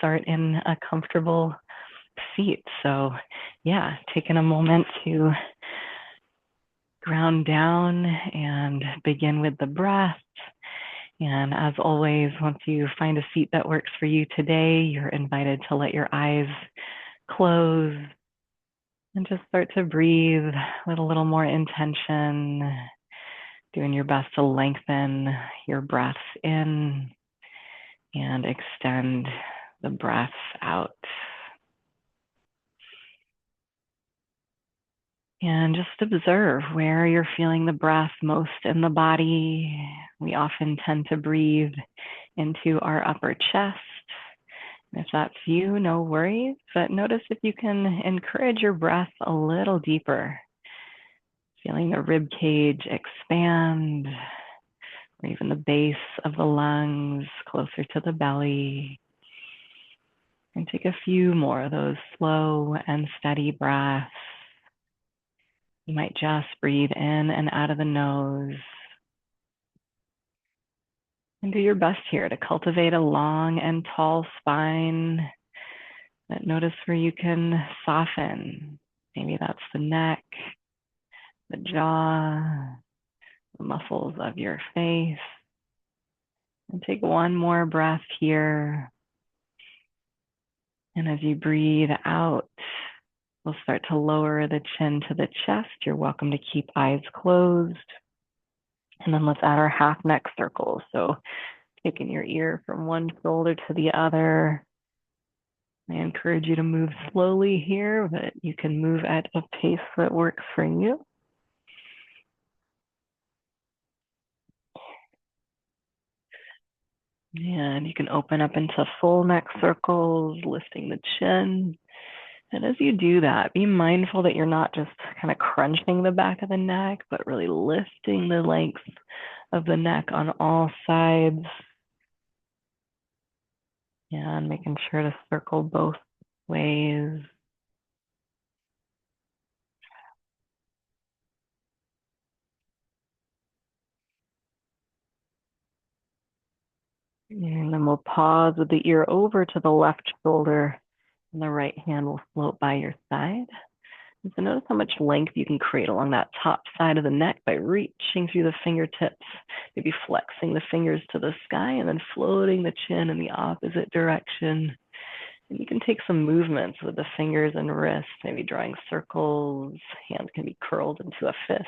start in a comfortable seat. So yeah, taking a moment to ground down and begin with the breath. And as always, once you find a seat that works for you today, you're invited to let your eyes close and just start to breathe with a little more intention, doing your best to lengthen your breath in and extend the breath out. And just observe where you're feeling the breath most in the body. We often tend to breathe into our upper chest. If that's you, no worries, but notice if you can encourage your breath a little deeper, feeling the rib cage expand, or even the base of the lungs closer to the belly. And take a few more of those slow and steady breaths. You might just breathe in and out of the nose. And do your best here to cultivate a long and tall spine. But notice where you can soften. Maybe that's the neck, the jaw, the muscles of your face. And take one more breath here. And as you breathe out, we'll start to lower the chin to the chest. You're welcome to keep eyes closed. And then let's add our half neck circle. So taking your ear from one shoulder to the other. I encourage you to move slowly here, but you can move at a pace that works for you. And you can open up into full neck circles, lifting the chin. And as you do that, be mindful that you're not just kind of crunching the back of the neck, but really lifting the length of the neck on all sides. And making sure to circle both ways. And then we'll pause with the ear over to the left shoulder, and the right hand will float by your side. And so notice how much length you can create along that top side of the neck by reaching through the fingertips, maybe flexing the fingers to the sky and then floating the chin in the opposite direction. And you can take some movements with the fingers and wrists, maybe drawing circles. Hands can be curled into a fist.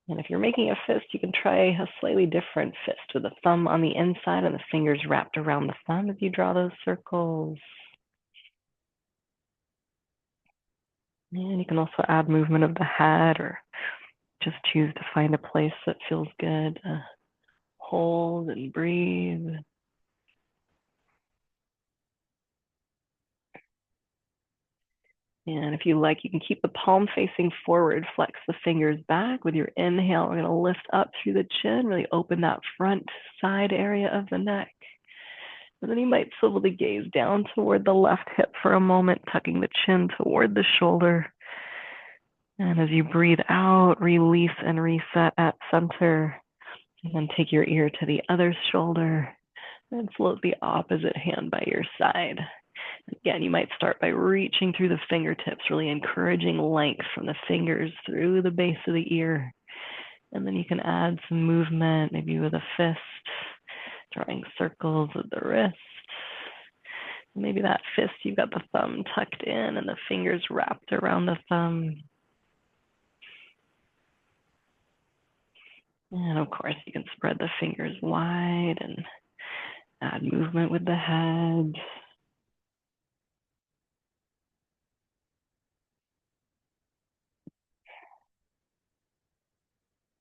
And if you're making a fist, you can try a slightly different fist with the thumb on the inside and the fingers wrapped around the thumb as you draw those circles. And you can also add movement of the head or just choose to find a place that feels good. Hold and breathe. And if you like, you can keep the palm facing forward, flex the fingers back. With your inhale, we're going to lift up through the chin, really open that front side area of the neck. And then you might swivel the gaze down toward the left hip for a moment, tucking the chin toward the shoulder. And as you breathe out, release and reset at center. And then take your ear to the other shoulder and float the opposite hand by your side. Again, you might start by reaching through the fingertips, really encouraging length from the fingers through the base of the ear. And then you can add some movement, maybe with a fist, drawing circles with the wrist. Maybe that fist, you've got the thumb tucked in and the fingers wrapped around the thumb. And of course, you can spread the fingers wide and add movement with the head.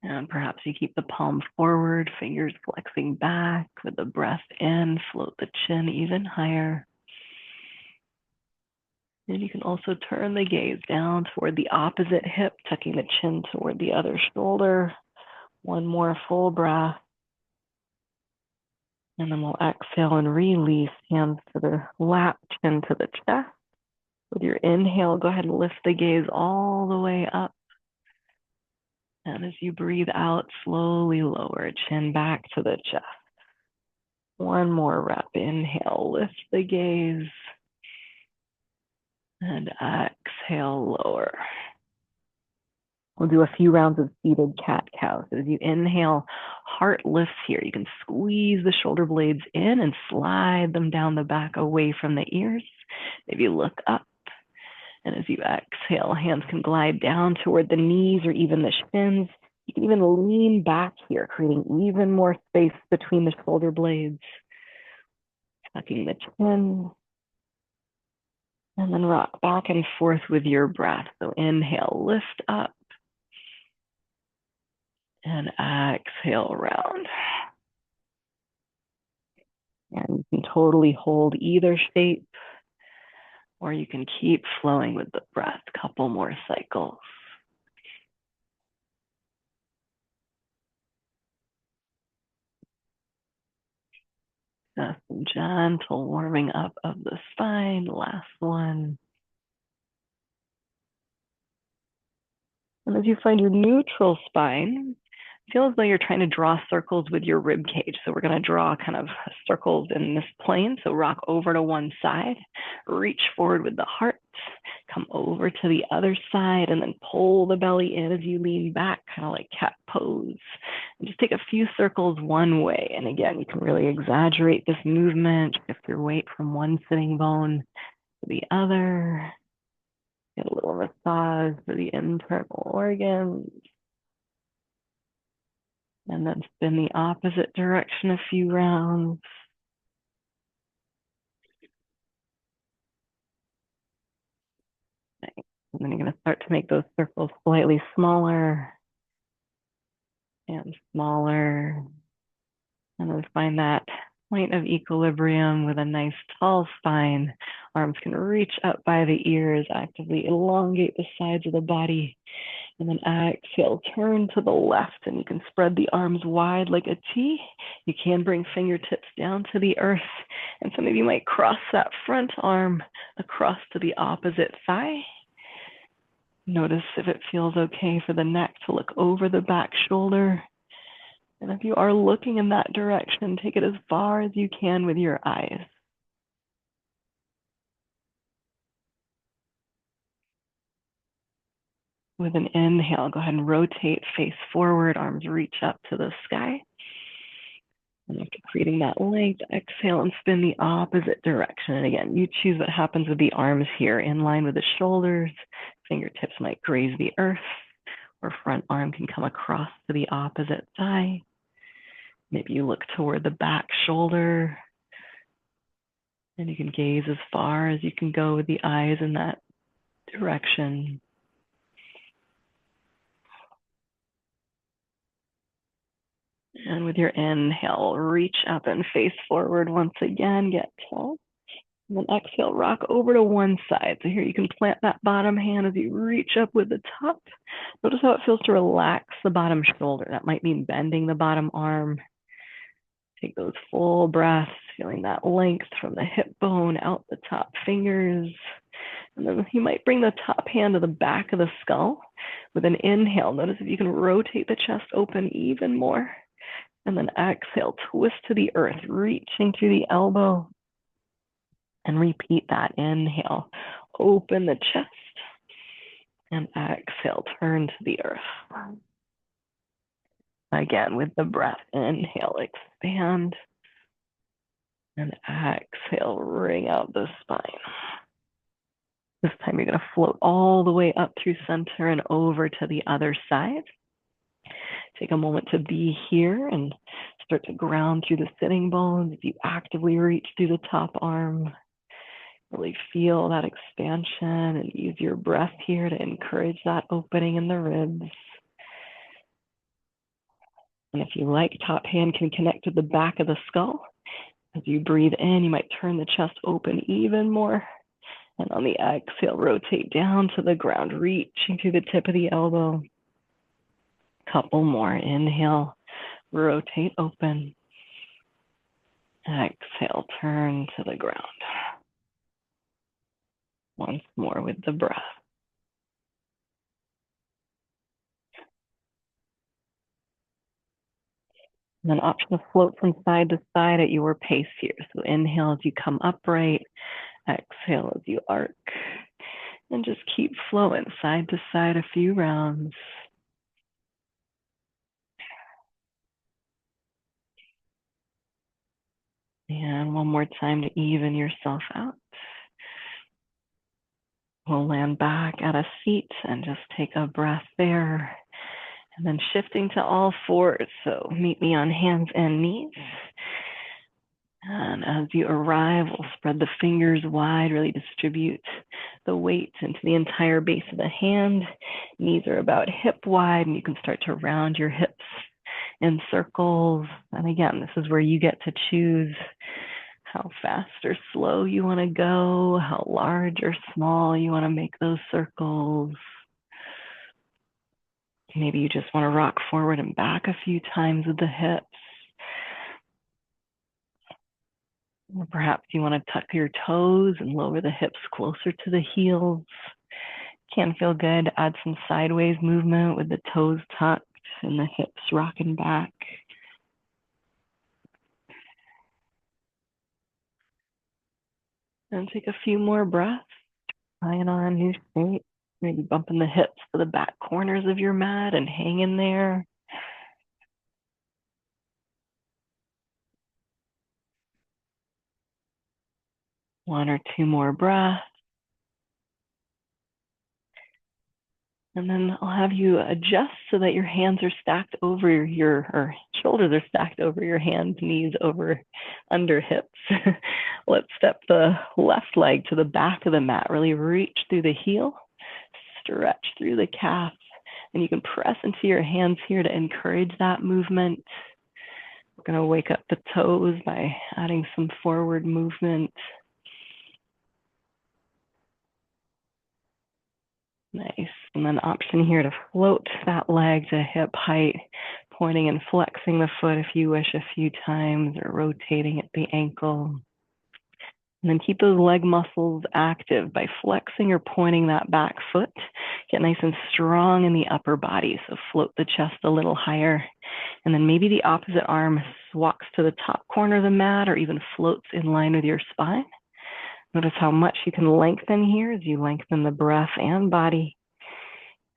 And perhaps you keep the palm forward, fingers flexing back. With the breath in, float the chin even higher. And you can also turn the gaze down toward the opposite hip, tucking the chin toward the other shoulder. One more full breath. And then we'll exhale and release, hands to the lap, chin to the chest. With your inhale, go ahead and lift the gaze all the way up. And as you breathe out, slowly lower, chin back to the chest. One more rep, inhale. gaze. And exhale, lower. We'll do a few rounds of seated cat-cow. So as you inhale, heart lifts here. You can squeeze the shoulder blades in and slide them down the back away from the ears. Maybe look up. And as you exhale, hands can glide down toward the knees or even the shins. You can even lean back here, creating even more space between the shoulder blades. Tucking the chin. And then rock back and forth with your breath. So inhale, lift up. And exhale, round. And you can totally hold either shape, or you can keep flowing with the breath. Couple more cycles. Just some gentle warming up of the spine. Last one. And as you find your neutral spine, feel as though you're trying to draw circles with your rib cage. So we're going to draw kind of circles in this plane. So rock over to one side, reach forward with the heart, come over to the other side, and then pull the belly in as you lean back, kind of like cat pose. And just take a few circles one way. And again, you can really exaggerate this movement, shift your weight from one sitting bone to the other. Get a little massage for the internal organs. And then spin the opposite direction a few rounds. And then you're going to start to make those circles slightly smaller and smaller. And then find that point of equilibrium with a nice tall spine. Arms can reach up by the ears, actively elongate the sides of the body. And then exhale, turn to the left, and you can spread the arms wide like a T. You can bring fingertips down to the earth. And some of you might cross that front arm across to the opposite thigh. Notice if it feels okay for the neck to look over the back shoulder. And if you are looking in that direction, take it as far as you can with your eyes. With an inhale, go ahead and rotate face forward, arms reach up to the sky. And after creating that length, exhale and spin the opposite direction. And again, you choose what happens with the arms here, in line with the shoulders. Fingertips might graze the earth, or front arm can come across to the opposite thigh. Maybe you look toward the back shoulder, and you can gaze as far as you can go with the eyes in that direction. And with your inhale, reach up and face forward once again, get tall. And then exhale, rock over to one side. So here you can plant that bottom hand as you reach up with the top. Notice how it feels to relax the bottom shoulder. That might mean bending the bottom arm. Take those full breaths, feeling that length from the hip bone out the top fingers. And then you might bring the top hand to the back of the skull with an inhale. Notice if you can rotate the chest open even more. And then exhale, twist to the earth, reaching through the elbow. And repeat that. Inhale, open the chest. And exhale, turn to the earth. Again, with the breath, inhale, expand. And exhale, wring out the spine. This time you're going to float all the way up through center and over to the other side. Take a moment to be here and start to ground through the sitting bones as you actively reach through the top arm. Really feel that expansion and use your breath here to encourage that opening in the ribs. And if you like, top hand can connect to the back of the skull. As you breathe in, you might turn the chest open even more. And on the exhale, rotate down to the ground, reaching through the tip of the elbow. Couple more. Inhale, rotate open. Exhale, turn to the ground. Once more with the breath. And then option to float from side to side at your pace here. So inhale as you come upright, exhale as you arc. And just keep flowing side to side a few rounds. And one more time to even yourself out. We'll land back at a seat and just take a breath there. And then shifting to all fours. So meet me on hands and knees. And as you arrive, we'll spread the fingers wide, really distribute the weight into the entire base of the hand. Knees are about hip wide, and you can start to round your hips in circles. And again, this is where you get to choose how fast or slow you want to go, how large or small you want to make those circles. Maybe you just want to rock forward and back a few times with the hips. Or perhaps you want to tuck your toes and lower the hips closer to the heels. Can feel good. Add some sideways movement with the toes tucked and the hips rocking back. And take a few more breaths. Trying on a new shape. Maybe bumping the hips to the back corners of your mat and hanging there. One or two more breaths. And then I'll have you adjust so that your hands are stacked over or shoulders are stacked over your hands, knees over under hips. Let's step the left leg to the back of the mat. Really reach through the heel, stretch through the calf, and you can press into your hands here to encourage that movement. We're going to wake up the toes by adding some forward movement. Nice. And then option here to float that leg to hip height, pointing and flexing the foot if you wish a few times, or rotating at the ankle. And then keep those leg muscles active by flexing or pointing that back foot. Get nice and strong in the upper body. So float the chest a little higher. And then maybe the opposite arm walks to the top corner of the mat or even floats in line with your spine. Notice how much you can lengthen here as you lengthen the breath and body.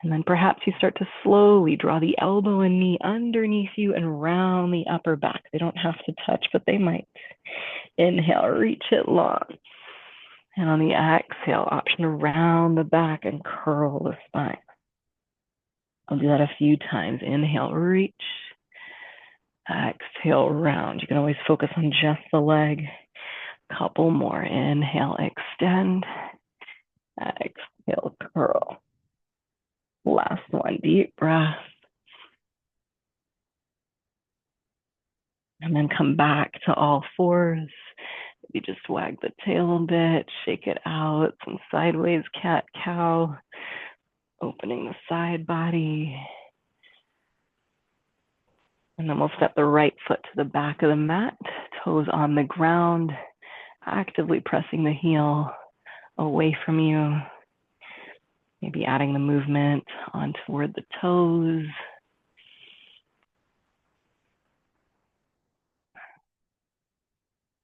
And then perhaps you start to slowly draw the elbow and knee underneath you and round the upper back. They don't have to touch, but they might. Inhale, reach it long. And on the exhale, option to round the back and curl the spine. I'll do that a few times. Inhale, reach. Exhale, round. You can always focus on just the leg. Couple more. Inhale, extend. Exhale, curl. Last one, deep breath. And then come back to all fours. You just wag the tail a bit, shake it out, some sideways cat-cow, opening the side body. And then we'll step the right foot to the back of the mat, toes on the ground, actively pressing the heel away from you. Maybe adding the movement on toward the toes.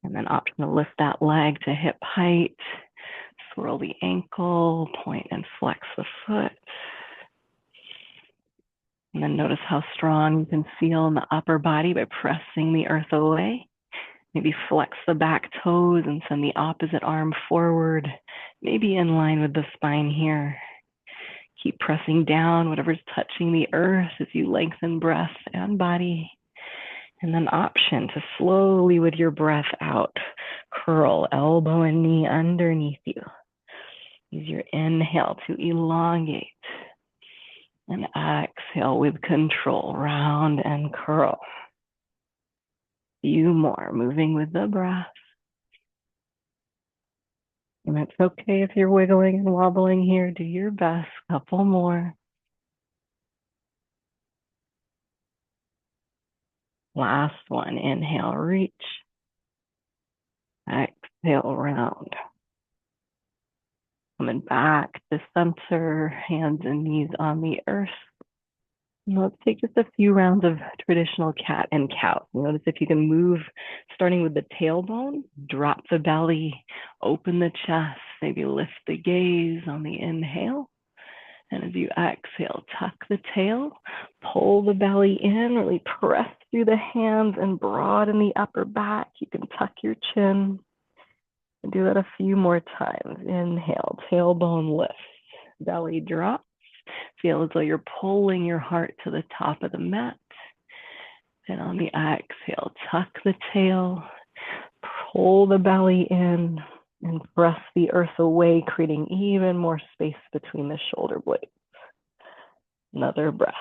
And then option to lift that leg to hip height, swirl the ankle, point and flex the foot. And then notice how strong you can feel in the upper body by pressing the earth away. Maybe flex the back toes and send the opposite arm forward, maybe in line with the spine here. Keep pressing down whatever's touching the earth as you lengthen breath and body. And then option to slowly, with your breath out, curl elbow and knee underneath you. Use your inhale to elongate. And exhale with control, round and curl. Few more, moving with the breath. And it's okay if you're wiggling and wobbling here. Do your best. Couple more. Last one. Inhale, reach. Exhale, round. Coming back to center, hands and knees on the earth. Let's take just a few rounds of traditional cat and cow. Notice if you can move, starting with the tailbone, drop the belly, open the chest, maybe lift the gaze on the inhale. And as you exhale, tuck the tail, pull the belly in, really press through the hands and broaden the upper back. You can tuck your chin and do that a few more times. Inhale, tailbone lifts, belly drops. Feel as though you're pulling your heart to the top of the mat. And on the exhale, tuck the tail, pull the belly in, and press the earth away, creating even more space between the shoulder blades. Another breath.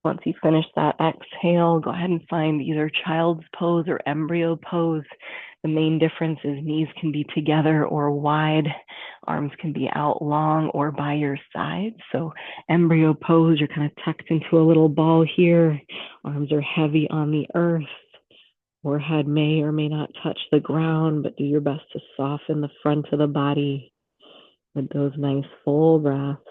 Once you finish that exhale, go ahead and find either child's pose or embryo pose. The main difference is knees can be together or wide. Arms can be out long or by your side. So embryo pose, you're kind of tucked into a little ball here. Arms are heavy on the earth. Forehead may or may not touch the ground, but do your best to soften the front of the body with those nice full breaths.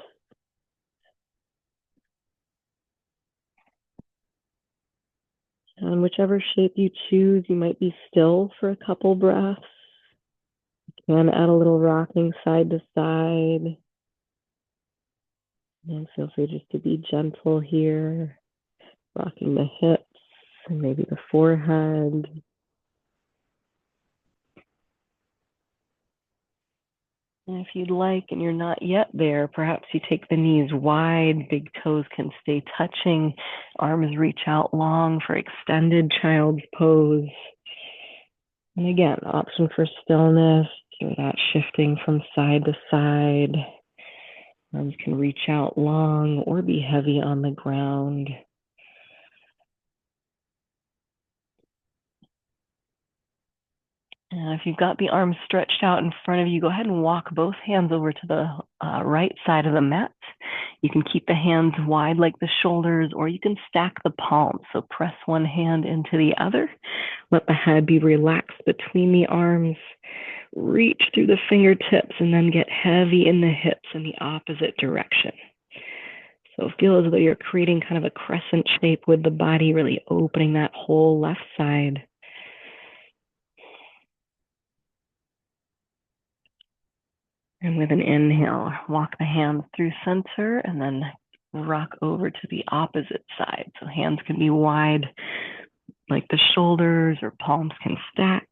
And whichever shape you choose, you might be still for a couple breaths. You can add a little rocking side to side. And feel free just to be gentle here, rocking the hips and maybe the forehead. And if you'd like and you're not yet there, perhaps you take the knees wide, big toes can stay touching, arms reach out long for extended child's pose. And again, option for stillness, or that shifting from side to side. Arms can reach out long or be heavy on the ground. And if you've got the arms stretched out in front of you, go ahead and walk both hands over to the right side of the mat. You can keep the hands wide like the shoulders, or you can stack the palms. So press one hand into the other. Let the head be relaxed between the arms. Reach through the fingertips and then get heavy in the hips in the opposite direction. So feel as though you're creating kind of a crescent shape with the body, really opening that whole left side. And with an inhale, walk the hands through center and then rock over to the opposite side. So hands can be wide like the shoulders, or palms can stack.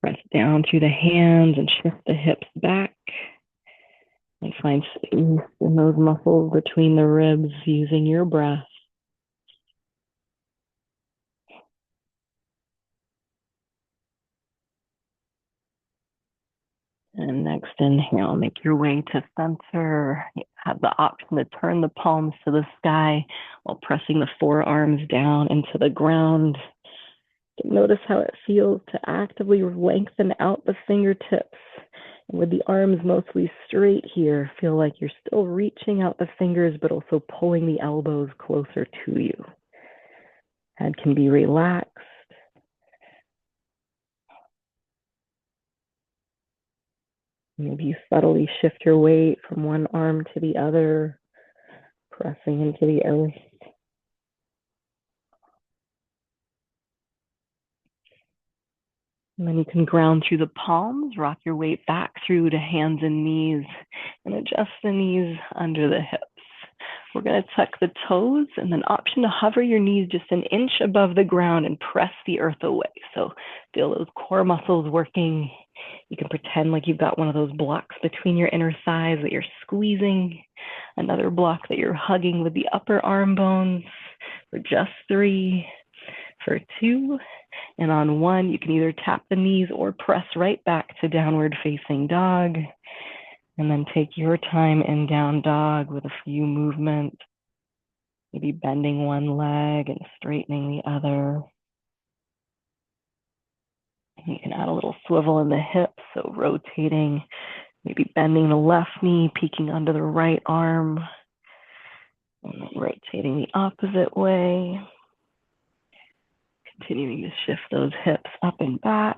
Press down through the hands and shift the hips back. And find space in those muscles between the ribs using your breath. And next inhale, make your way to center. You have the option to turn the palms to the sky while pressing the forearms down into the ground. Notice how it feels to actively lengthen out the fingertips. And with the arms mostly straight here, feel like you're still reaching out the fingers, but also pulling the elbows closer to you. Head can be relaxed. Maybe you subtly shift your weight from one arm to the other, pressing into the earth. And then you can ground through the palms, rock your weight back through to hands and knees, and adjust the knees under the hips. We're going to tuck the toes, and then option to hover your knees just an inch above the ground and press the earth away. So feel those core muscles working. You can pretend like you've got one of those blocks between your inner thighs that you're squeezing, another block that you're hugging with the upper arm bones. For just 3, for 2, and on 1, you can either tap the knees or press right back to downward facing dog. And then take your time in down dog with a few movements, maybe bending one leg and straightening the other. And you can add a little swivel in the hips, so rotating, maybe bending the left knee, peeking under the right arm, and then rotating the opposite way. Continuing to shift those hips up and back.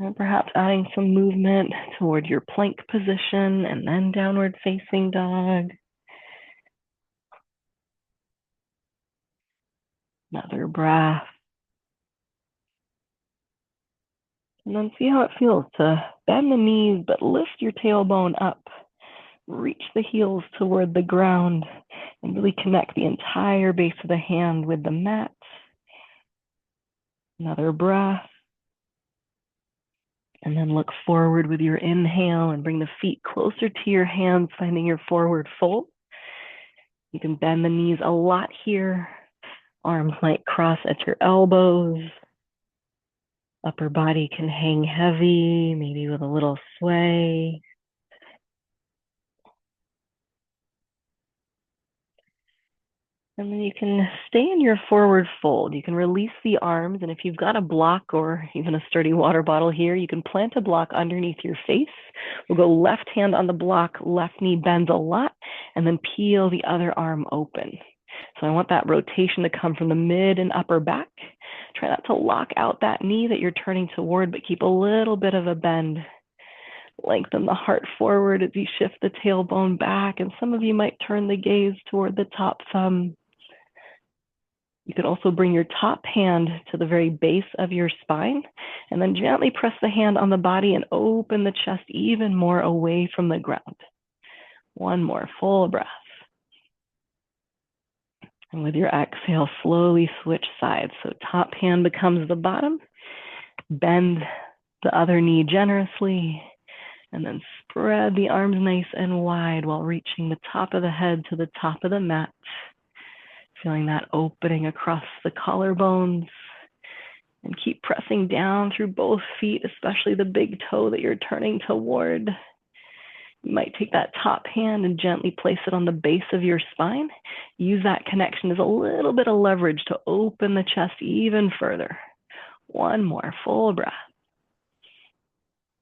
And perhaps adding some movement toward your plank position and then downward facing dog. Another breath. And then see how it feels to bend the knees, but lift your tailbone up. Reach the heels toward the ground and really connect the entire base of the hand with the mat. Another breath. And then look forward with your inhale and bring the feet closer to your hands, finding your forward fold. You can bend the knees a lot here. Arms might cross at your elbows. Upper body can hang heavy, maybe with a little sway. And then you can stay in your forward fold. You can release the arms, and if you've got a block or even a sturdy water bottle here, you can plant a block underneath your face. We'll go left hand on the block, left knee bends a lot, and then peel the other arm open. So I want that rotation to come from the mid and upper back. Try not to lock out that knee that you're turning toward, but keep a little bit of a bend. Lengthen the heart forward as you shift the tailbone back, and some of you might turn the gaze toward the top thumb. You can also bring your top hand to the very base of your spine and then gently press the hand on the body and open the chest even more away from the ground. One more full breath. And with your exhale, slowly switch sides. So top hand becomes the bottom. Bend the other knee generously and then spread the arms nice and wide while reaching the top of the head to the top of the mat. Feeling that opening across the collarbones, and keep pressing down through both feet, especially the big toe that you're turning toward. You might take that top hand and gently place it on the base of your spine. Use that connection as a little bit of leverage to open the chest even further. One more full breath.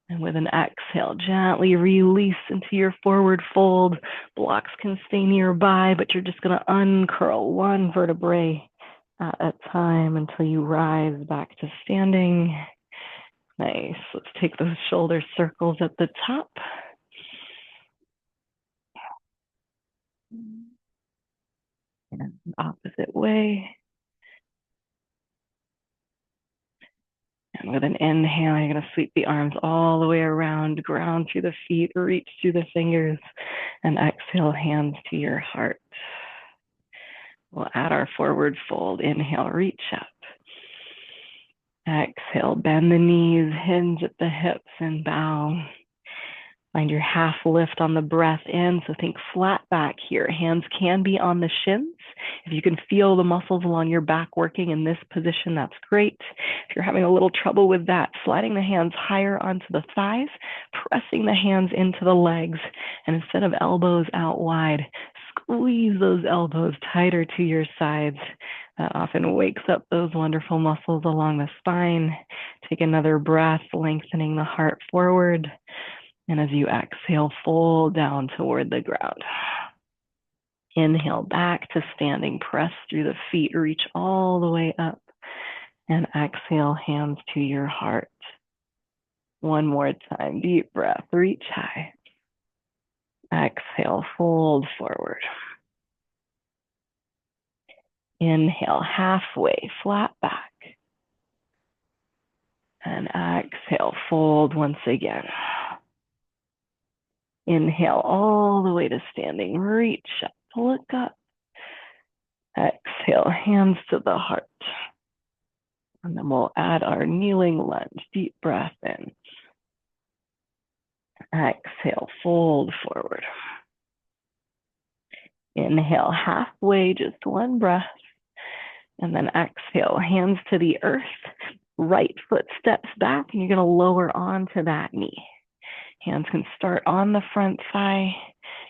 And with an exhale, gently release into your forward fold. Blocks can stay nearby, but you're just going to uncurl one vertebrae at a time until you rise back to standing. Nice. Let's take those shoulder circles at the top. And opposite way. And with an inhale, you're going to sweep the arms all the way around, ground through the feet, reach through the fingers, and exhale, hands to your heart. We'll add our forward fold. Inhale, reach up. Exhale, bend the knees, hinge at the hips, and bow. Find your half lift on the breath in. So think flat back here. Hands can be on the shins. If you can feel the muscles along your back working in this position, that's great. If you're having a little trouble with that, sliding the hands higher onto the thighs, pressing the hands into the legs, and instead of elbows out wide, squeeze those elbows tighter to your sides. That often wakes up those wonderful muscles along the spine. Take another breath, lengthening the heart forward. And as you exhale, fold down toward the ground. Inhale back to standing, press through the feet, reach all the way up. And exhale, hands to your heart. One more time, deep breath, reach high. Exhale, fold forward. Inhale, halfway, flat back. And exhale, fold once again. Inhale all the way to standing, reach up, look up. Exhale, hands to the heart. And then we'll add our kneeling lunge, deep breath in. Exhale, fold forward. Inhale, halfway, just one breath. And then exhale, hands to the earth. Right foot steps back, and you're going to lower onto that knee. Hands can start on the front thigh.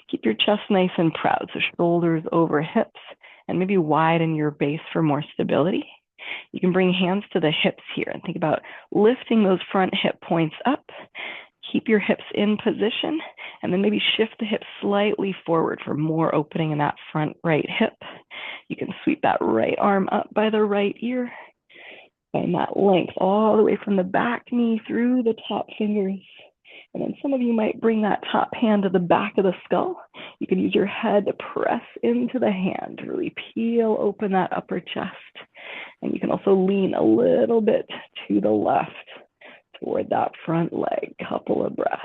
Keep your chest nice and proud, so shoulders over hips, and maybe widen your base for more stability. You can bring hands to the hips here and think about lifting those front hip points up. Keep your hips in position, and then maybe shift the hips slightly forward for more opening in that front right hip. You can sweep that right arm up by the right ear. Find that length all the way from the back knee through the top fingers. And then some of you might bring that top hand to the back of the skull. You can use your head to press into the hand, really peel open that upper chest. And you can also lean a little bit to the left toward that front leg. Couple of breaths.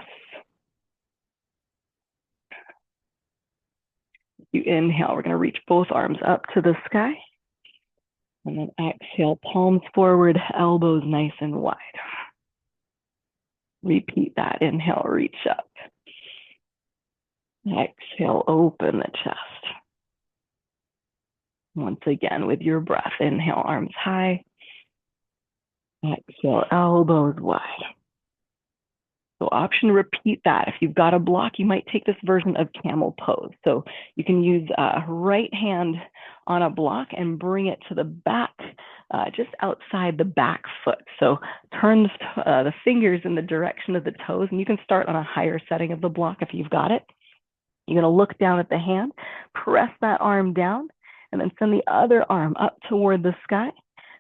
You inhale, we're going to reach both arms up to the sky. And then exhale, palms forward, elbows nice and wide. Repeat that. Inhale, reach up. Exhale, open the chest. Once again, with your breath, inhale, arms high. Exhale, elbows wide. So option to repeat that. If you've got a block, you might take this version of camel pose. So you can use right hand on a block and bring it to the back, just outside the back foot. So turn the fingers in the direction of the toes, and you can start on a higher setting of the block if you've got it. You're going to look down at the hand, press that arm down, and then send the other arm up toward the sky.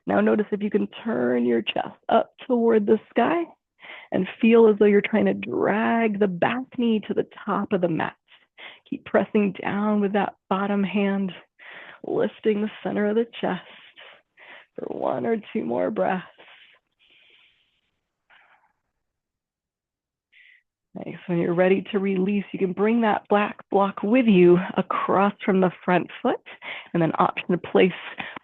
Now notice if you can turn your chest up toward the sky and feel as though you're trying to drag the back knee to the top of the mat. Keep pressing down with that bottom hand, lifting the center of the chest for 1 or 2 more breaths. Nice. When you're ready to release, you can bring that black block with you across from the front foot, and then option to place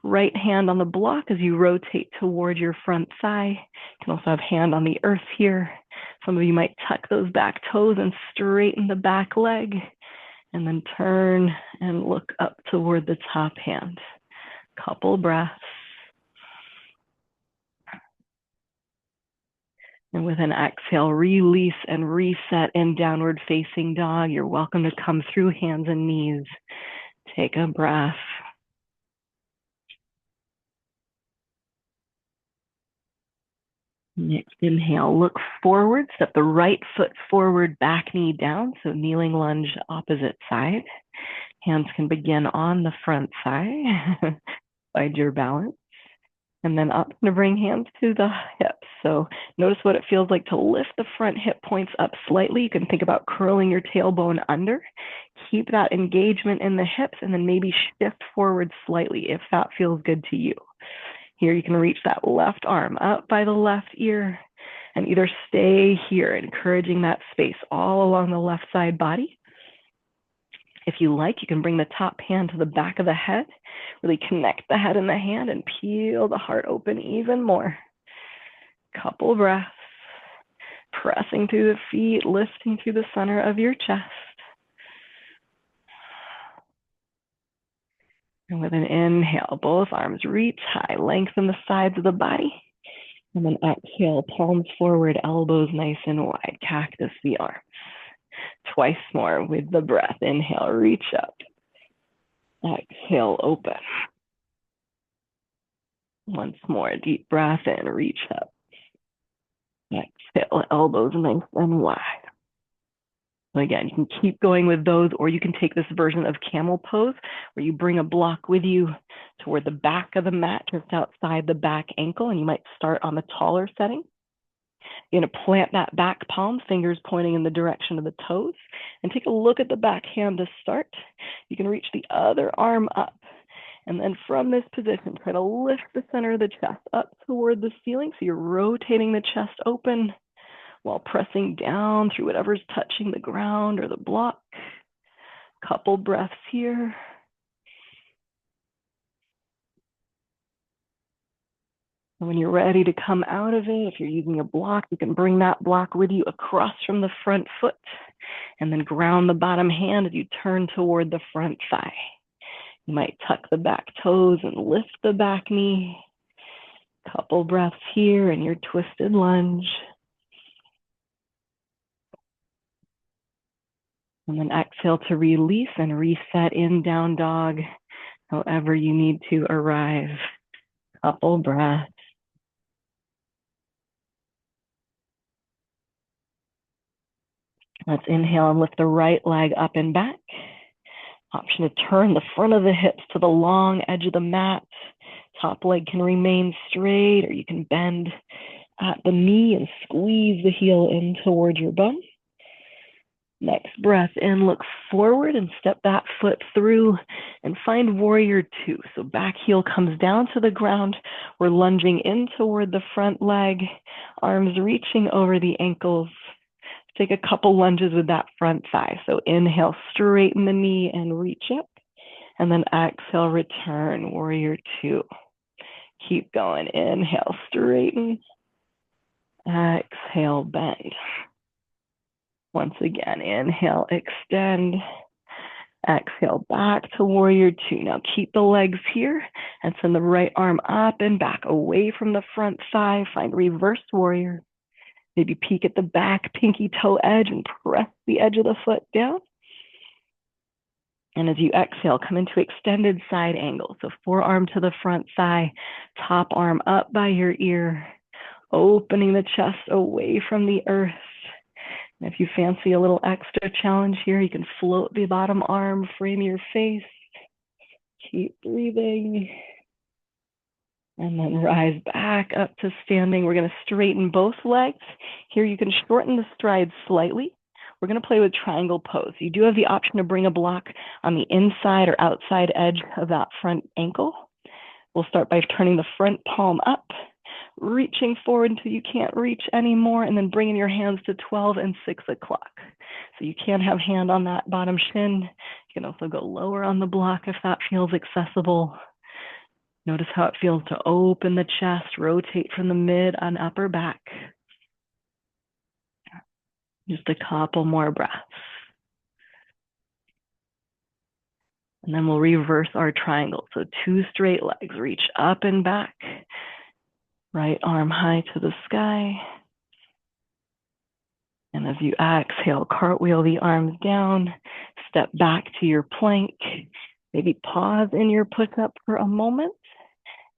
right hand on the block as you rotate toward your front thigh. You can also have hand on the earth here. Some of you might tuck those back toes and straighten the back leg, and then turn and look up toward the top hand. Couple breaths. And with an exhale, release and reset in downward facing dog. You're welcome to come through hands and knees. Take a breath. Next inhale, look forward, step the right foot forward, back knee down. So kneeling lunge, opposite side. Hands can begin on the front thigh. Find your balance. And then up to bring hands to the hips. So notice what it feels like to lift the front hip points up slightly. You can think about curling your tailbone under. Keep that engagement in the hips and then maybe shift forward slightly if that feels good to you. Here you can reach that left arm up by the left ear and either stay here, encouraging that space all along the left side body. If you like, you can bring the top hand to the back of the head, really connect the head and the hand and peel the heart open even more. Couple breaths, pressing through the feet, lifting through the center of your chest. And with an inhale, both arms reach high, lengthen the sides of the body. And then exhale, palms forward, elbows nice and wide, cactus the arms. Twice more with the breath. Inhale, reach up. Exhale, open. Once more, deep breath in, reach up. Exhale, elbows nice and wide. So again, you can keep going with those, or you can take this version of camel pose where you bring a block with you toward the back of the mat, just outside the back ankle, and you might start on the taller setting. You're going to plant that back palm, fingers pointing in the direction of the toes, and take a look at the back hand to start. You can reach the other arm up, and then from this position, try to lift the center of the chest up toward the ceiling. So you're rotating the chest open while pressing down through whatever's touching the ground or the block. Couple breaths here. And when you're ready to come out of it, if you're using a block, you can bring that block with you across from the front foot and then ground the bottom hand as you turn toward the front thigh. You might tuck the back toes and lift the back knee. Couple breaths here in your twisted lunge. And then exhale to release and reset in down dog, however you need to arrive. Couple breaths. Let's inhale and lift the right leg up and back. Option to turn the front of the hips to the long edge of the mat. Top leg can remain straight, or you can bend at the knee and squeeze the heel in towards your bum. Next breath in, look forward and step that foot through and find warrior two. So back heel comes down to the ground. We're lunging in toward the front leg, arms reaching over the ankles. Take a couple lunges with that front thigh. So inhale, straighten the knee and reach up. And then exhale, return, warrior two. Keep going. Inhale, straighten. Exhale, bend. Once again, inhale, extend. Exhale, back to warrior two. Now keep the legs here and send the right arm up and back away from the front thigh. Find reverse warrior. Maybe peek at the back pinky toe edge and press the edge of the foot down. And as you exhale, come into extended side angle. So forearm to the front thigh, top arm up by your ear, opening the chest away from the earth. And if you fancy a little extra challenge here, you can float the bottom arm, frame your face. Keep breathing. And then rise back up to standing. We're going to straighten both legs. Here you can shorten the stride slightly. We're going to play with triangle pose. You do have the option to bring a block on the inside or outside edge of that front ankle. We'll start by turning the front palm up, reaching forward until you can't reach anymore, and then bringing your hands to 12 and 6 o'clock. So you can have hand on that bottom shin. You can also go lower on the block if that feels accessible. Notice how it feels to open the chest, rotate from the mid and upper back. Just a couple more breaths. And then we'll reverse our triangle. So 2 straight legs, reach up and back. Right arm high to the sky. And as you exhale, cartwheel the arms down, step back to your plank. Maybe pause in your push-up for a moment.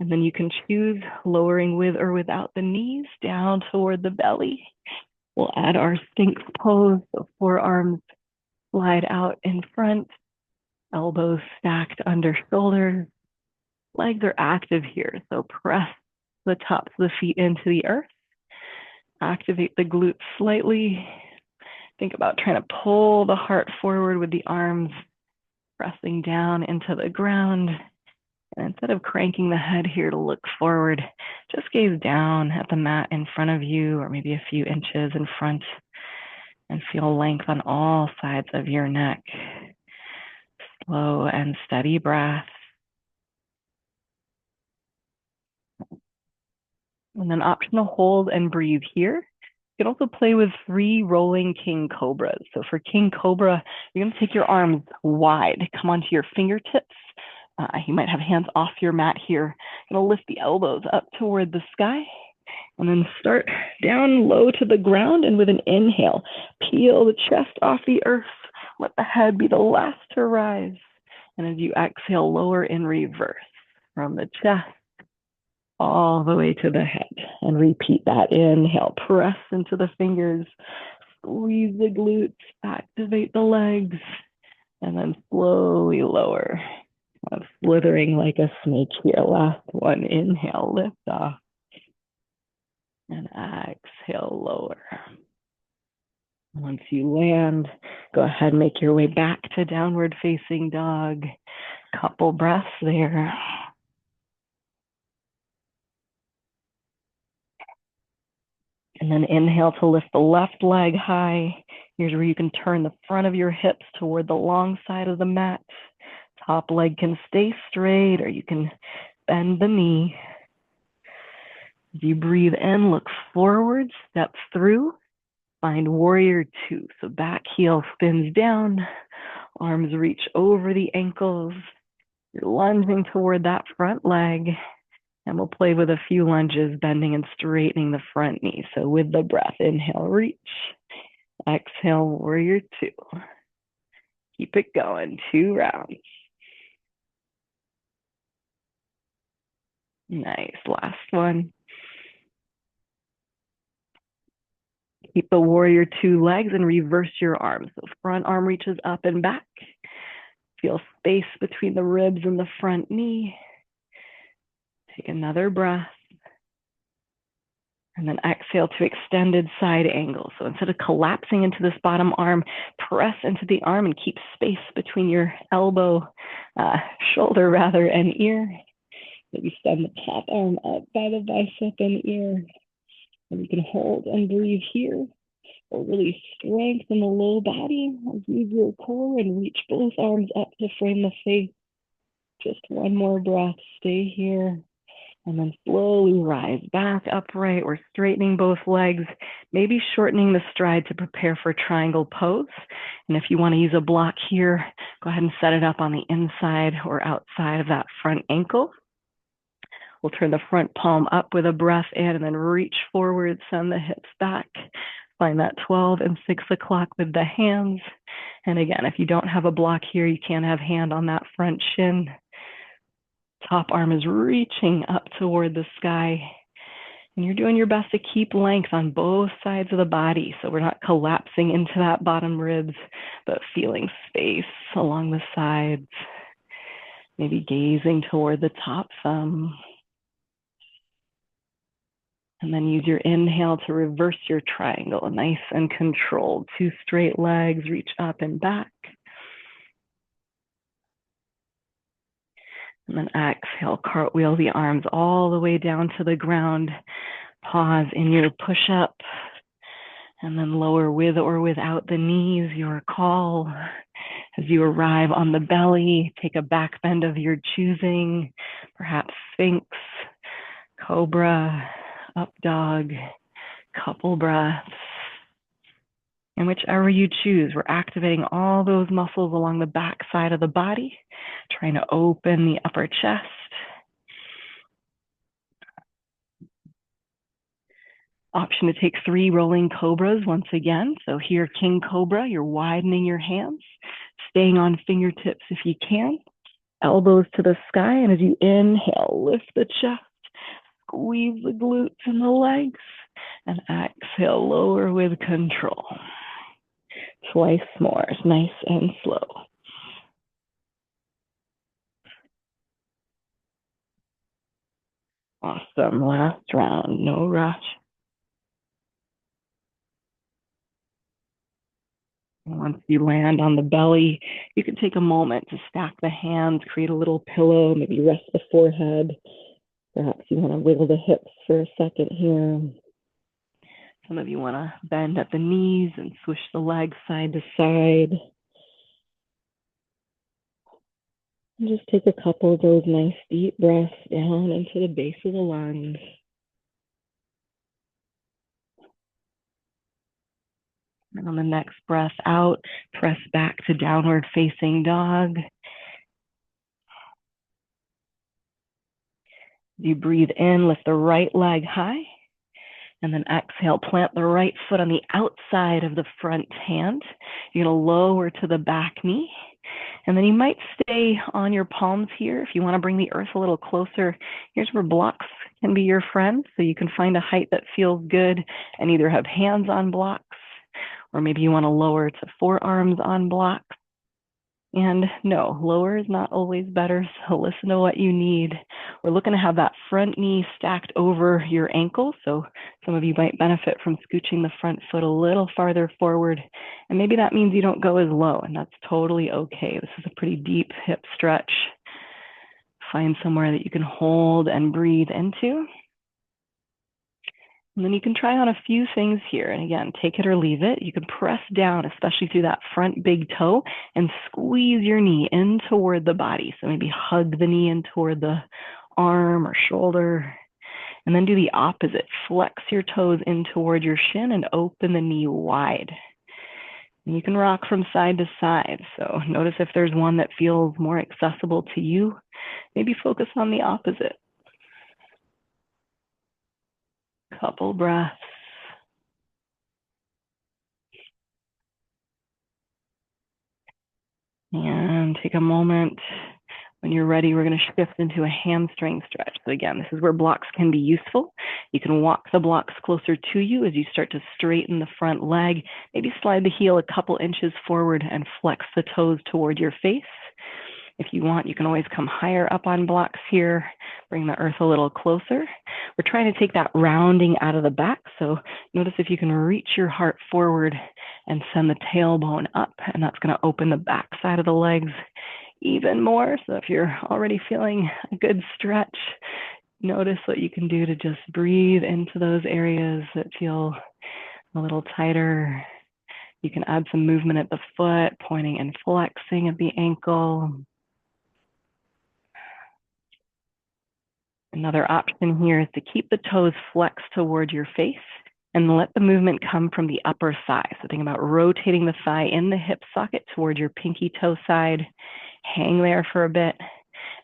And then you can choose lowering with or without the knees down toward the belly. We'll add our Sphinx pose, so forearms slide out in front, elbows stacked under shoulders. Legs are active here, so press the tops of the feet into the earth. Activate the glutes slightly. Think about trying to pull the heart forward with the arms, pressing down into the ground. And instead of cranking the head here to look forward, just gaze down at the mat in front of you, or maybe a few inches in front, and feel length on all sides of your neck. Slow and steady breath. And then optional hold and breathe here. You can also play with 3 rolling king cobras. So for king cobra, you're going to take your arms wide, come onto your fingertips. You might have hands off your mat here. You're going to lift the elbows up toward the sky and then start down low to the ground. And with an inhale, peel the chest off the earth. Let the head be the last to rise. And as you exhale, lower in reverse from the chest all the way to the head. And repeat that. Inhale, press into the fingers, squeeze the glutes, activate the legs, and then slowly lower. Slithering like a snake here. Last one. Inhale, lift off. And exhale, lower. Once you land, go ahead and make your way back to downward facing dog. Couple breaths there. And then inhale to lift the left leg high. Here's where you can turn the front of your hips toward the long side of the mat. Top leg can stay straight, or you can bend the knee. As you breathe in, look forward, step through, find warrior two. So back heel spins down, arms reach over the ankles. You're lunging toward that front leg, and we'll play with a few lunges, bending and straightening the front knee. So with the breath, inhale, reach. Exhale, warrior two. Keep it going, 2 rounds. Nice, last one. Keep the warrior two legs and reverse your arms. So front arm reaches up and back. Feel space between the ribs and the front knee. Take another breath. And then exhale to extended side angle. So instead of collapsing into this bottom arm, press into the arm and keep space between your elbow, shoulder rather, and ear. Maybe send the top arm up by the bicep and ear. And you can hold and breathe here, or really strengthen the low body. Use your core and reach both arms up to frame the face. Just one more breath. Stay here. And then slowly rise back upright. We're straightening both legs, maybe shortening the stride to prepare for triangle pose. And if you want to use a block here, go ahead and set it up on the inside or outside of that front ankle. We'll turn the front palm up with a breath in and then reach forward, send the hips back. Find that 12 and 6 o'clock with the hands. And again, if you don't have a block here, you can have hand on that front shin. Top arm is reaching up toward the sky. And you're doing your best to keep length on both sides of the body. So we're not collapsing into that bottom ribs, but feeling space along the sides. Maybe gazing toward the top thumb. And then use your inhale to reverse your triangle, nice and controlled. 2 straight legs, reach up and back. And then exhale, cartwheel the arms all the way down to the ground. Pause in your push-up. And then lower with or without the knees, your call. As you arrive on the belly, take a back bend of your choosing, perhaps Sphinx, Cobra, Up Dog, couple breaths. And whichever you choose, we're activating all those muscles along the back side of the body, trying to open the upper chest. Option to take 3 rolling cobras once again. So here, King Cobra, you're widening your hands, staying on fingertips if you can, elbows to the sky. And as you inhale, lift the chest, squeeze the glutes and the legs, and exhale, lower with control. Twice more, nice and slow. Awesome, last round, no rush. Once you land on the belly, you can take a moment to stack the hands, create a little pillow, maybe rest the forehead. Perhaps you want to wiggle the hips for a second here. Some of you want to bend at the knees and swish the legs side to side. And just take a couple of those nice deep breaths down into the base of the lungs. And on the next breath out, press back to downward facing dog. You breathe in, lift the right leg high. And then exhale, plant the right foot on the outside of the front hand. You're gonna lower to the back knee. And then you might stay on your palms here. If you wanna bring the earth a little closer, here's where blocks can be your friend. So you can find a height that feels good and either have hands on blocks, or maybe you wanna lower to forearms on blocks. And no, lower is not always better, so listen to what you need. We're looking to have that front knee stacked over your ankle, so some of you might benefit from scooching the front foot a little farther forward, and maybe that means you don't go as low, and that's totally okay. This is a pretty deep hip stretch. Find somewhere that you can hold and breathe into. And then you can try on a few things here. And again, take it or leave it. You can press down, especially through that front big toe, and squeeze your knee in toward the body. So maybe hug the knee in toward the arm or shoulder. And then do the opposite. Flex your toes in toward your shin and open the knee wide. And you can rock from side to side. So notice if there's one that feels more accessible to you. Maybe focus on the opposite. Couple breaths. And take a moment. When you're ready, we're going to shift into a hamstring stretch. So again, this is where blocks can be useful. You can walk the blocks closer to you as you start to straighten the front leg. Maybe slide the heel a couple inches forward and flex the toes toward your face. If you want, you can always come higher up on blocks here, Bring the earth a little closer. We're trying to take that rounding out of the back. So notice if you can reach your heart forward and send the tailbone up, and that's going to open the back side of the legs even more. So if you're already feeling a good stretch, notice what you can do to just breathe into those areas that feel a little tighter. You can add some movement at the foot, pointing and flexing at the ankle. Another option here is to keep the toes flexed toward your face and let the movement come from the upper thigh. So think about rotating the thigh in the hip socket toward your pinky toe side. Hang there for a bit,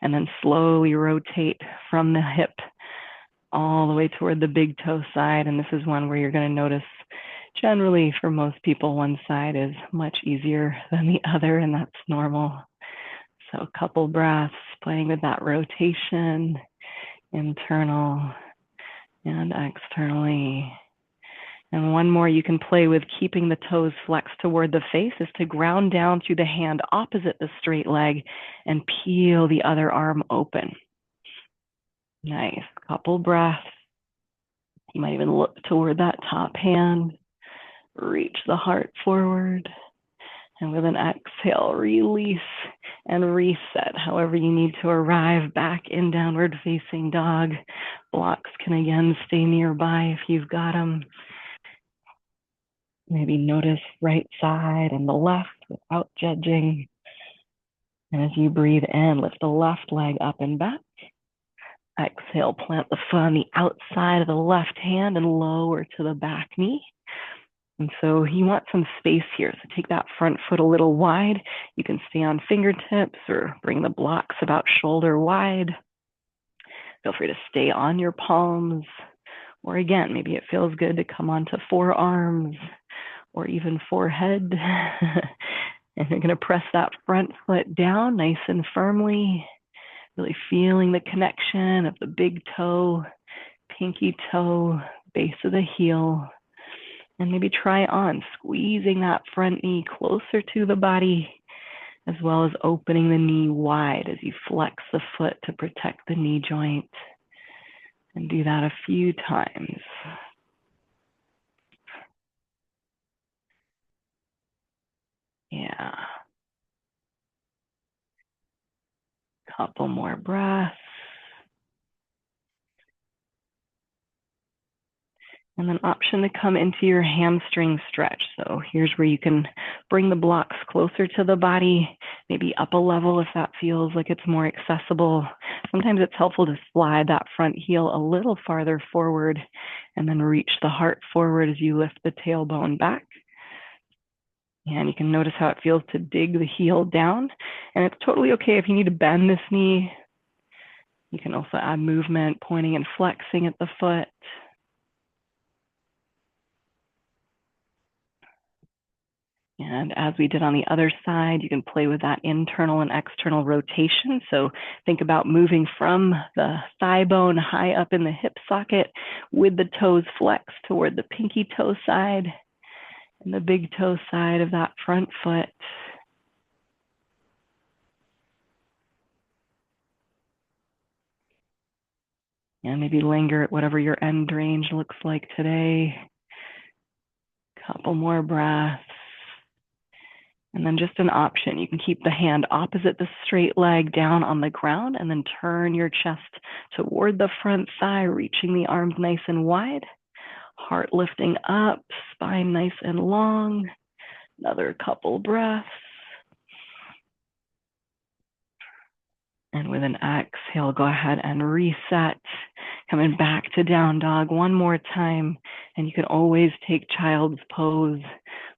and then slowly rotate from the hip all the way toward the big toe side. And this is one where you're going to notice, generally for most people, one side is much easier than the other, and that's normal. So a couple breaths, playing with that rotation, internal and externally. And one more you can play with keeping the toes flexed toward the face is to ground down through the hand opposite the straight leg and peel the other arm open. Nice. Couple breaths. You might even look toward that top hand. Reach the heart forward. And with an exhale, release and reset. However you need to arrive back in downward facing dog. Blocks can again stay nearby if you've got them. Maybe notice right side and the left without judging. And as you breathe in, lift the left leg up and back. Exhale, plant the foot on the outside of the left hand and lower to the back knee. And so you want some space here. So take that front foot a little wide. You can stay on fingertips or bring the blocks about shoulder wide. Feel free to stay on your palms. Or again, maybe it feels good to come onto forearms or even forehead. And you're going to press that front foot down nice and firmly, really feeling the connection of the big toe, pinky toe, base of the heel. And maybe try on squeezing that front knee closer to the body, as well as opening the knee wide as you flex the foot to protect the knee joint. And do that a few times. Yeah. Couple more breaths. And then option to come into your hamstring stretch. So here's where you can bring the blocks closer to the body, maybe up a level if that feels like it's more accessible. Sometimes it's helpful to slide that front heel a little farther forward and then reach the heart forward as you lift the tailbone back. And you can notice how it feels to dig the heel down. And it's totally okay if you need to bend this knee. You can also add movement, pointing and flexing at the foot. And as we did on the other side, you can play with that internal and external rotation. So think about moving from the thigh bone high up in the hip socket with the toes flexed toward the pinky toe side and the big toe side of that front foot. And maybe linger at whatever your end range looks like today. Couple more breaths. And then just an option, you can keep the hand opposite the straight leg down on the ground and then turn your chest toward the front thigh, reaching the arms nice and wide. Heart lifting up, spine nice and long. Another couple breaths. And with an exhale, go ahead and reset. Coming back to down dog one more time. And you can always take child's pose.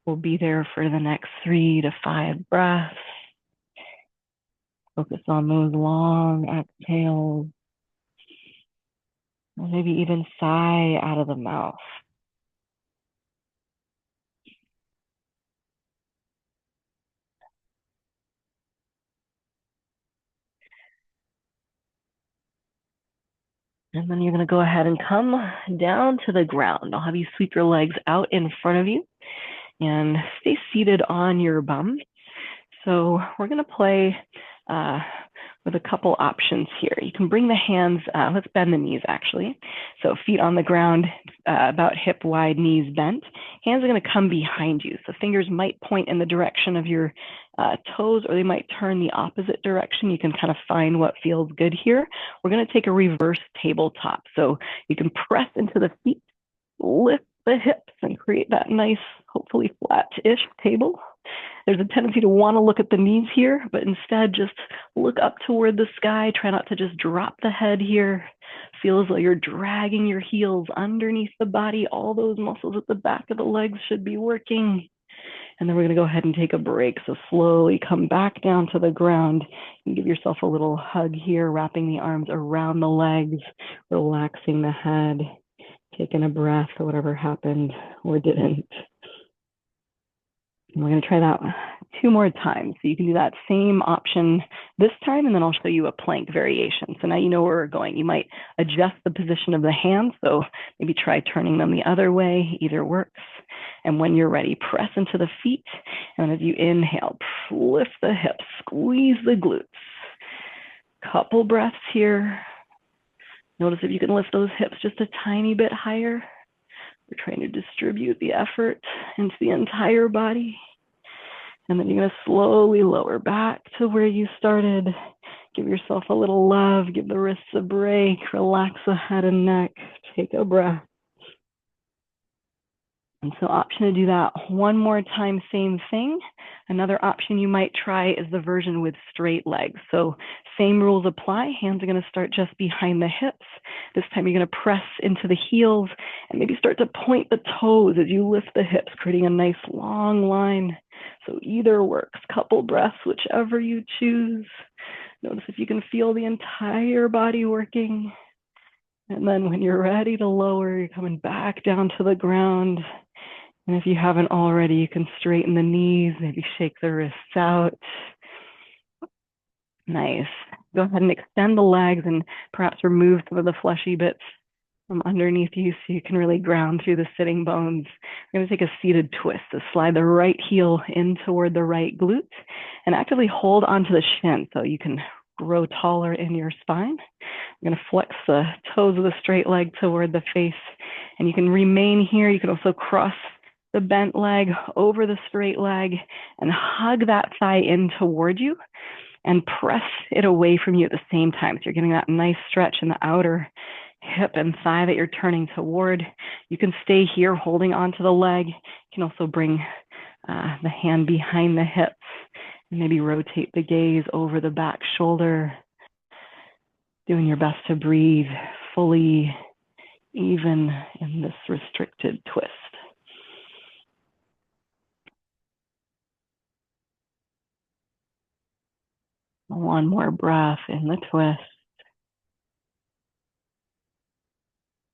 We'll be there for the next 3 to 5 breaths. Focus on those long exhales. Or maybe even sigh out of the mouth. And then you're going to go ahead and come down to the ground. I'll have you sweep your legs out in front of you and stay seated on your bum. So we're going to play what with a couple options here. You can bring the hands, let's bend the knees actually. So feet on the ground, about hip wide, knees bent. Hands are gonna come behind you. So fingers might point in the direction of your toes, or they might turn the opposite direction. You can kind of find what feels good here. We're gonna take a reverse tabletop. So you can press into the feet, lift the hips, and create that nice, hopefully flat-ish table. There's a tendency to want to look at the knees here, but instead just look up toward the sky. Try not to just drop the head here. Feel as though you're dragging your heels underneath the body. All those muscles at the back of the legs should be working. And then we're going to go ahead and take a break. So slowly come back down to the ground and give yourself a little hug here, wrapping the arms around the legs, relaxing the head, taking a breath or whatever happened or didn't. And we're going to try that 2 more times. So you can do that same option this time, and then I'll show you a plank variation. So now you know where we're going. You might adjust the position of the hands. So maybe try turning them the other way. Either works. And when you're ready, press into the feet. And as you inhale, lift the hips, squeeze the glutes. Couple breaths here. Notice if you can lift those hips just a tiny bit higher. We're trying to distribute the effort into the entire body. And then you're going to slowly lower back to where you started. Give yourself a little love. Give the wrists a break. Relax the head and neck. Take a breath. And so option to do that 1 more time, same thing. Another option you might try is the version with straight legs. So same rules apply. Hands are going to start just behind the hips. This time you're going to press into the heels and maybe start to point the toes as you lift the hips, creating a nice long line. So either works. Couple breaths, whichever you choose. Notice if you can feel the entire body working. And then when you're ready to lower, you're coming back down to the ground. And if you haven't already, you can straighten the knees, maybe shake the wrists out. Nice. Go ahead and extend the legs and perhaps remove some of the fleshy bits from underneath you so you can really ground through the sitting bones. We're going to take a seated twist. So slide the right heel in toward the right glute and actively hold onto the shin so you can grow taller in your spine. You're going to flex the toes of the straight leg toward the face, and you can remain here. You can also cross the bent leg over the straight leg and hug that thigh in toward you and press it away from you at the same time. So you're getting that nice stretch in the outer hip and thigh that you're turning toward. You can stay here holding onto the leg. You can also bring the hand behind the hips and maybe rotate the gaze over the back shoulder, doing your best to breathe fully, even in this restricted twist. One more breath in the twist.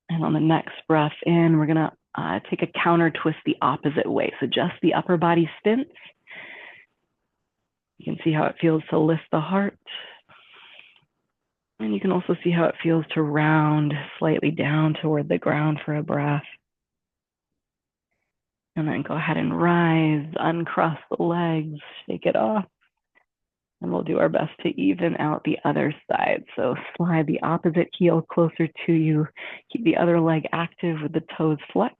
And on the next breath in, we're going to take a counter twist the opposite way. So just the upper body spins. You can see how it feels to lift the heart. And you can also see how it feels to round slightly down toward the ground for a breath. And then go ahead and rise, uncross the legs, shake it off. And we'll do our best to even out the other side. So slide the opposite heel closer to you. Keep the other leg active with the toes flexed.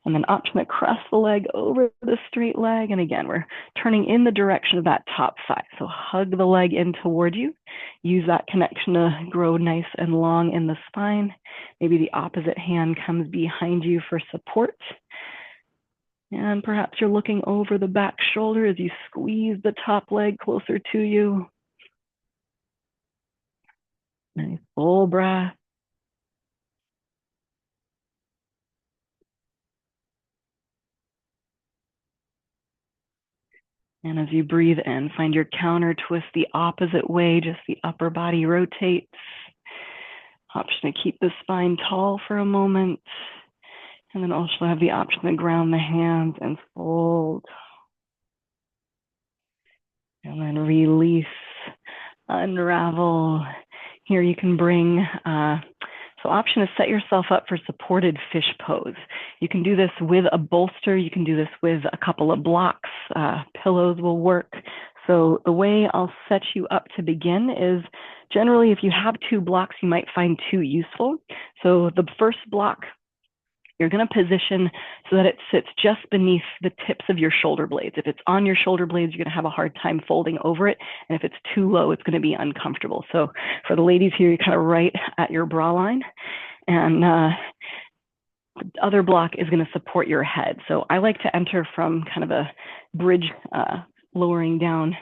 And then option to cross the leg over the straight leg. And again, we're turning in the direction of that top thigh. So hug the leg in toward you. Use that connection to grow nice and long in the spine. Maybe the opposite hand comes behind you for support. And perhaps you're looking over the back shoulder as you squeeze the top leg closer to you. Nice full breath. And as you breathe in, find your counter twist the opposite way, just the upper body rotates. Option to keep the spine tall for a moment. And then also have the option to ground the hands and fold. And then release, unravel. Here you can bring, so option is set yourself up for supported fish pose. You can do this with a bolster. You can do this with a couple of blocks. Pillows will work. So the way I'll set you up to begin is generally if you have two blocks, you might find two useful. So the first block, you're going to position so that it sits just beneath the tips of your shoulder blades. If it's on your shoulder blades, you're going to have a hard time folding over it. And if it's too low, it's going to be uncomfortable. So for the ladies here, you're kind of right at your bra line. And the other block is going to support your head. So I like to enter from kind of a bridge, lowering down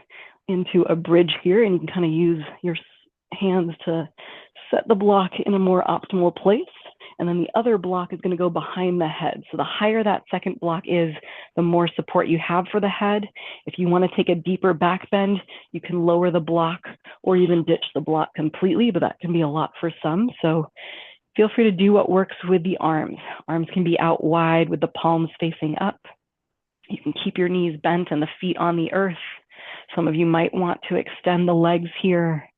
into a bridge here. And you can kind of use your hands to set the block in a more optimal place. And then the other block is going to go behind the head. So the higher that second block is, the more support you have for the head. If you want to take a deeper back bend, you can lower the block or even ditch the block completely, but that can be a lot for some. So feel free to do what works with the arms. Arms can be out wide with the palms facing up. You can keep your knees bent and the feet on the earth. Some of you might want to extend the legs here.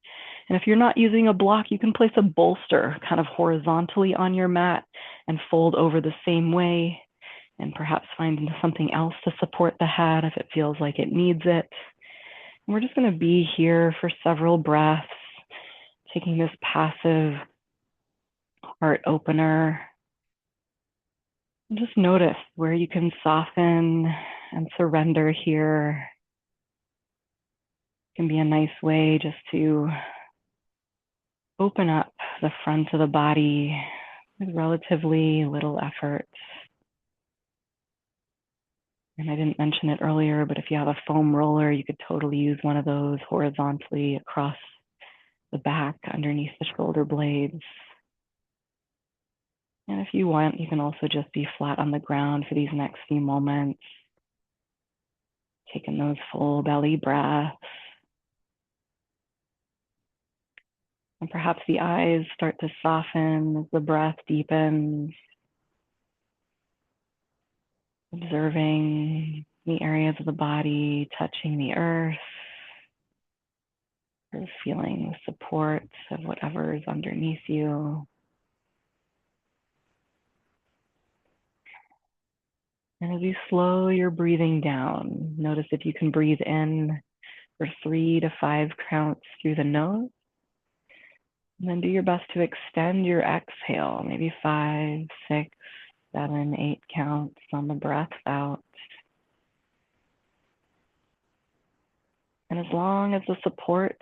And if you're not using a block, you can place a bolster kind of horizontally on your mat and fold over the same way, and perhaps find something else to support the head if it feels like it needs it. And we're just going to be here for several breaths, taking this passive heart opener. And just notice where you can soften and surrender here. It can be a nice way just to open up the front of the body with relatively little effort. And I didn't mention it earlier, but if you have a foam roller, you could totally use one of those horizontally across the back underneath the shoulder blades. And if you want, you can also just be flat on the ground for these next few moments, taking those full belly breaths. And perhaps the eyes start to soften as the breath deepens, observing the areas of the body touching the earth, or feeling the support of whatever is underneath you. And as you slow your breathing down, notice if you can breathe in for 3 to 5 counts through the nose. And then do your best to extend your exhale, maybe 5, 6, 7, 8 counts on the breath out. And as long as the support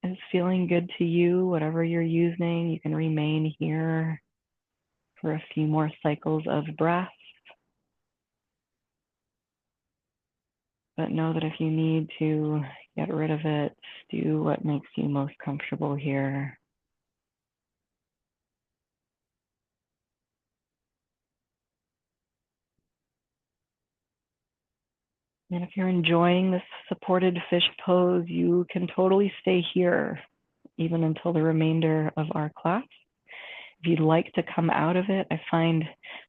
is feeling good to you, whatever you're using, you can remain here for a few more cycles of breath. But know that if you need to get rid of it, do what makes you most comfortable here. And if you're enjoying this supported fish pose, you can totally stay here even until the remainder of our class. If you'd like to come out of it, I find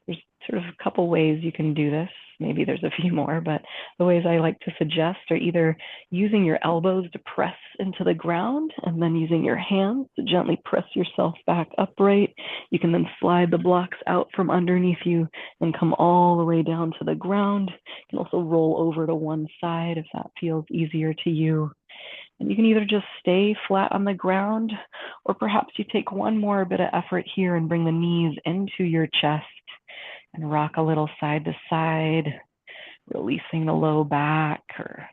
there's sort of a couple ways you can do this. Maybe there's a few more, but the ways I like to suggest are either using your elbows to press into the ground and then using your hands to gently press yourself back upright. You can then slide the blocks out from underneath you and come all the way down to the ground. You can also roll over to one side if that feels easier to you. And you can either just stay flat on the ground, or perhaps you take one more bit of effort here and bring the knees into your chest and rock a little side to side, releasing the low back or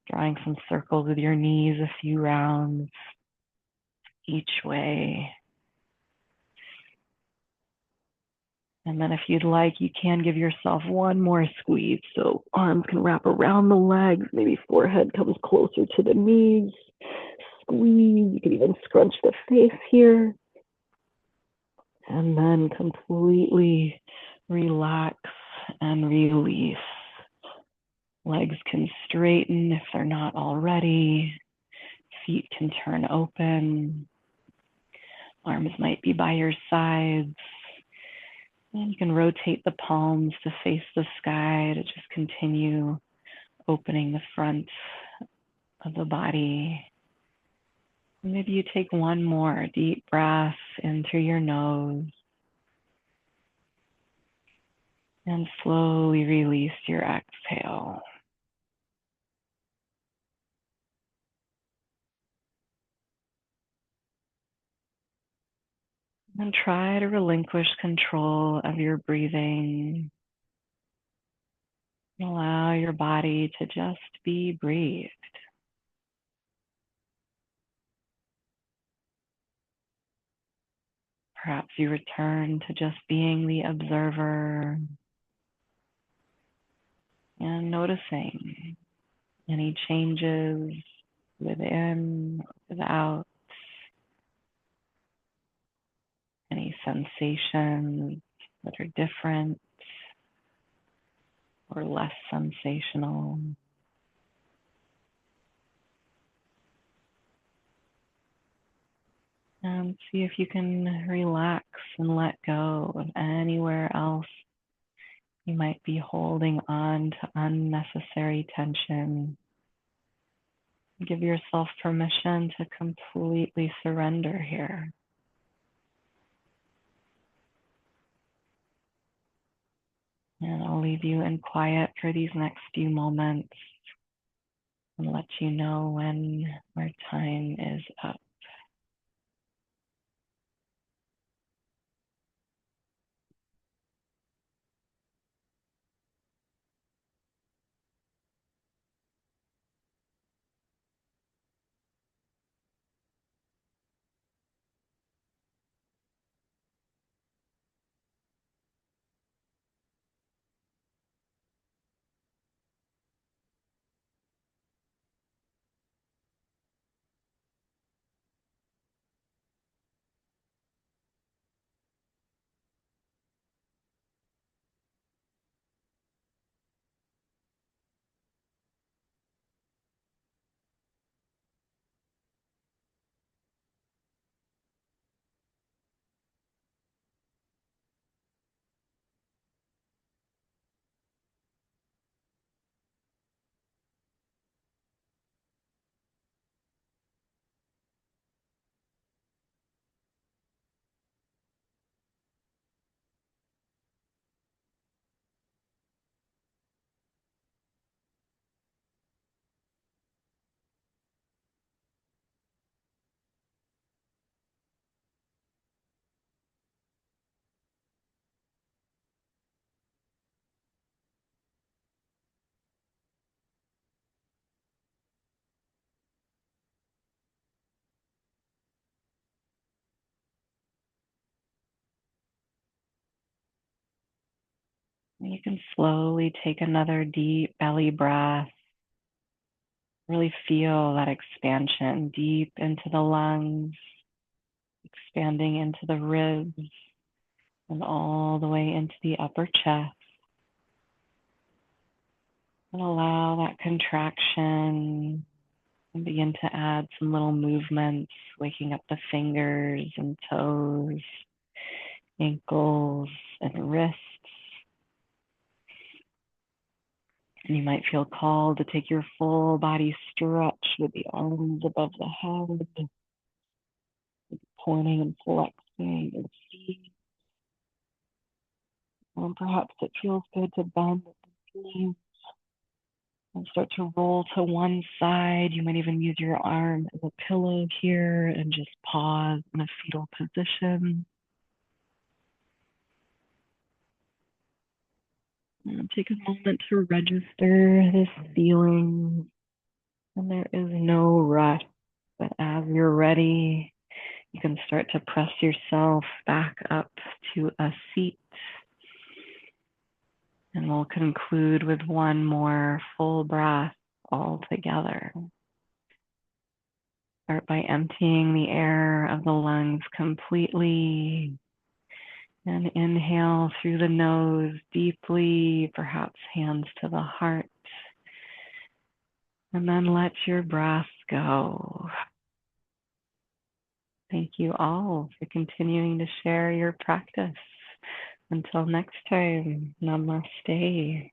drawing some circles with your knees a few rounds each way. And then if you'd like, you can give yourself one more squeeze. So arms can wrap around the legs, maybe forehead comes closer to the knees. Squeeze, you can even scrunch the face here. And then completely relax and release. Legs can straighten if they're not already. Feet can turn open. Arms might be by your sides. And you can rotate the palms to face the sky to just continue opening the front of the body. Maybe you take one more deep breath in through your nose and slowly release your exhale. And try to relinquish control of your breathing. Allow your body to just be breathed. Perhaps you return to just being the observer and noticing any changes within, without, any sensations that are different or less sensational. And see if you can relax and let go of anywhere else you might be holding on to unnecessary tension. Give yourself permission to completely surrender here. And I'll leave you in quiet for these next few moments and let you know when our time is up. You can slowly take another deep belly breath. Really feel that expansion deep into the lungs, expanding into the ribs and all the way into the upper chest. And allow that contraction and begin to add some little movements, waking up the fingers and toes, ankles and wrists. And you might feel called to take your full body stretch with the arms above the head, pointing and flexing and feet. And perhaps it feels good to bend the knees and start to roll to one side. You might even use your arm as a pillow here and just pause in a fetal position. And take a moment to register this feeling. And there is no rush, but as you're ready, you can start to press yourself back up to a seat. And we'll conclude with one more full breath all together. Start by emptying the air of the lungs completely. And inhale through the nose deeply, perhaps hands to the heart. And then let your breath go. Thank you all for continuing to share your practice. Until next time, namaste.